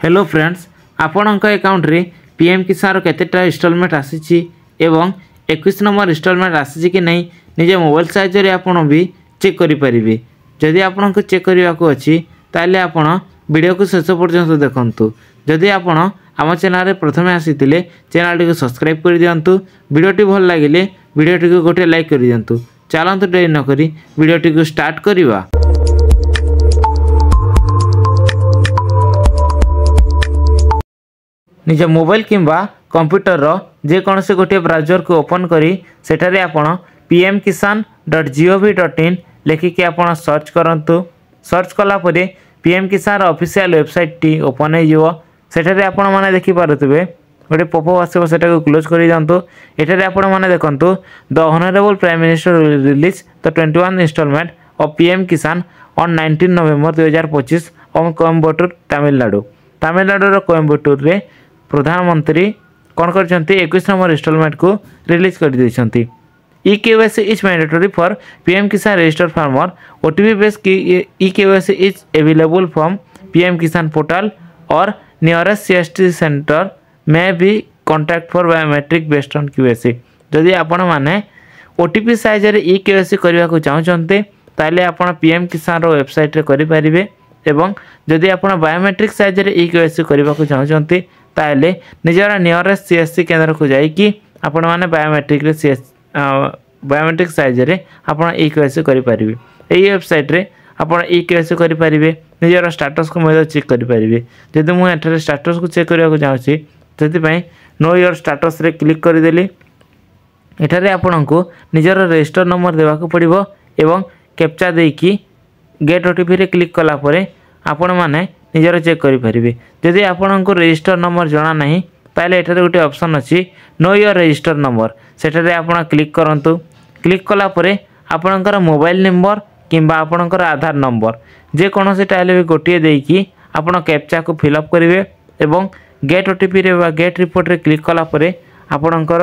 Hello friends आपणक account रे PM किसान केतेटा instalment आसी एवं 21 नंबर इंस्टॉलमेंट आसी कि नहीं निजे मोबाइल साइज रे आपण भी चेक करि परिबे। जदि आपण को चेक करबा को अछि ताले आपण वीडियो को शेष पर्यंत देखंतु। जदि आपण आम चैनल रे प्रथमे आसीतिले चैनल को सब्सक्राइब कर दियंतु। वीडियोटी भल लागिले वीडियोटी को गोटे लाइक कर दियंतु। चलंतु देरी न करी वीडियोटी को स्टार्ट करिवा। निज मोबाइल किंबा कंप्यूटर जेकोसी गोटे ब्राउजर को ओपन करी सेठारे आपण pmkisan.gov.in लिखिकी आपण सर्च करंतु। सर्च कला परे पीएम किसान ऑफिशियल वेबसाइट टी ओपन हो सेठारे आपण माने देखि पारुतबे गोटे पॉपअप आसीबो सेटा को क्लोज करि जानतु। एठारे आपण माने देखंतु the honourable prime minister release the 21 instalment of PM Kisan on 19 November 2025 on Coimbatore Tamil Nadu. Tamil Nadu रो कोयम्बटूर रे प्रधानमंत्री कौन कर 21 नंबर इंस्टॉलमेंट को रिलीज कर देछंती। EKYC is mandatory for PM Kisan registered farmer. OTP based EKYC is available from PM Kisan portal और नियरेस्ट CST सेंटर में भी contact for biometric based on QYC। जदि आपण माने ओटीपी साइज रे EKYC करबा को चाहउचंते ताले आपण पीएम किसान रो वेबसाइट रे करि परिबे एवं जदि आपण बायोमेट्रिक साइज रे EKYC करबा को चाहउचंते ताले निजरा नियरेस्ट CSC केंद्र को जाई कि आपण माने बायोमेट्रिक साइज रे आपण EKYC करि परिबे। एई वेबसाइट रे आपण EKYC करि परिबे। निजरा स्टेटस को मय चेक करि परिबे। जदि मु एठारे स्टेटस को चेक करिया को चाहछि तति पई नो योर स्टेटस रे क्लिक करि देली। एठारे आपण को निजरा रजिस्टर नंबर देबा को पड़िबो एवं कैप्चा देई कि गेट ओटीपी रे क्लिक कला परे आपण माने निजर चेक करि परिबे। जदि आपण को रजिस्टर नंबर जाना नहीं ताले एठारे गोटे ऑप्शन अछि नो योर रजिस्टर नंबर सेठारे आपण क्लिक करंतु। क्लिक कला परे आपणकर मोबाइल नंबर किंबा आपणकर आधार नंबर जे कोनोसी टाइले भी गोटिए देई कि आपण कैप्चा को फिल अप करिवे एवं गेट ओटीपी रे बा गेट रिपोर्ट रे क्लिक कला परे आपणकर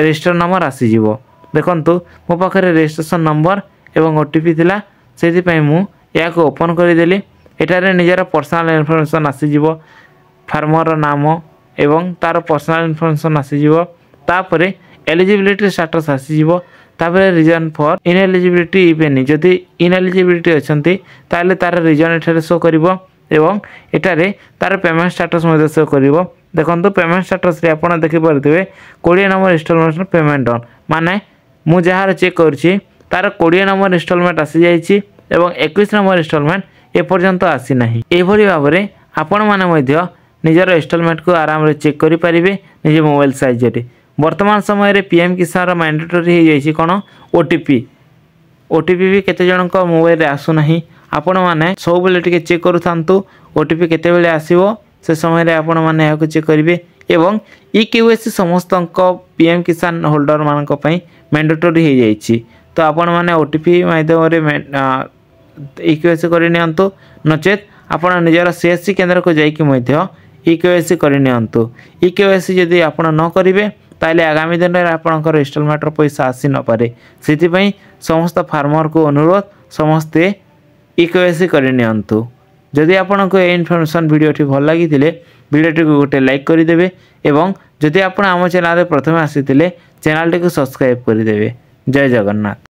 रजिस्टर नंबर आसी जिवो। देखंतु मो पाखरे रजिस्ट्रेशन नंबर एवं ओटीपी थिला सेति पई मु या को ओपन करि देली। एटारे निजरा पर्सनल इन्फॉर्मेशन आसी जिवो फार्मर नाम एवं तार पर्सनल इन्फॉर्मेशन आसी जिवो। तापरे एलिजिबिलिटी स्टेटस आसी जिवो। तापरे रीजन फॉर इनएलिजिबिलिटी इफ एनी जदि इनएलिजिबिलिटी अछंती ताले तार रीजन एठारे शो करिवो एवं एटारे तार पेमेंट स्टेटस मध्ये शो करिवो। देखंतु पेमेंट स्टेटस रे आपण देखि परथिबे 20 नंबर इंस्टॉलमेंट पेमेंट ऑन माने मु जहार चेक करछि तार 20 नंबर इंस्टॉलमेंट आसी जाईछि एवं 21 नंबर इंस्टॉलमेंट ए पर्यंत आसी नाही। ए भली भाबरे आपण माने मध्य निजर इंस्टॉलमेंट को आराम रे चेक करि परिबे निजे मोबाइल साइज रे। वर्तमान समय रे पीएम किसान रो मैंडेटरी हे जाईछि कोन ओटीपी भी केते जन को मोबाइल रे आसु नाही। आपण माने सब बेले टिके चेक करूथांतु ओटीपी केते बेले आसीबो से समय रे आपण माने या को चेक करिवे एवं EKYC समस्त पीएम किसान होल्डर मानक पई मैंडेटरी हे जाईछि। तो आपण माने ओटीपी माध्यम रे EKYC करि नियंतु नचेत आपण निजरा CSC केंद्र को जाई कि मध्य EKYC करि नियंतु। EKYC जदि आपण न करिवे ताले आगामी दिन रे आपणकर इंस्टॉलमेंट रो पैसा आसी न पारे। सेति पई समस्त फार्मर को अनुरोध समस्ते EKYC करि नियंतु। जदि आपण को ए इन्फॉर्मेशन वीडियो भल लागि थिले वीडियो को गोटे लाइक करि देबे एवं जदि आपण आम चैनल रे प्रथमे आसीतिले चैनल को सब्सक्राइब करि देबे। जय जगन्नाथ।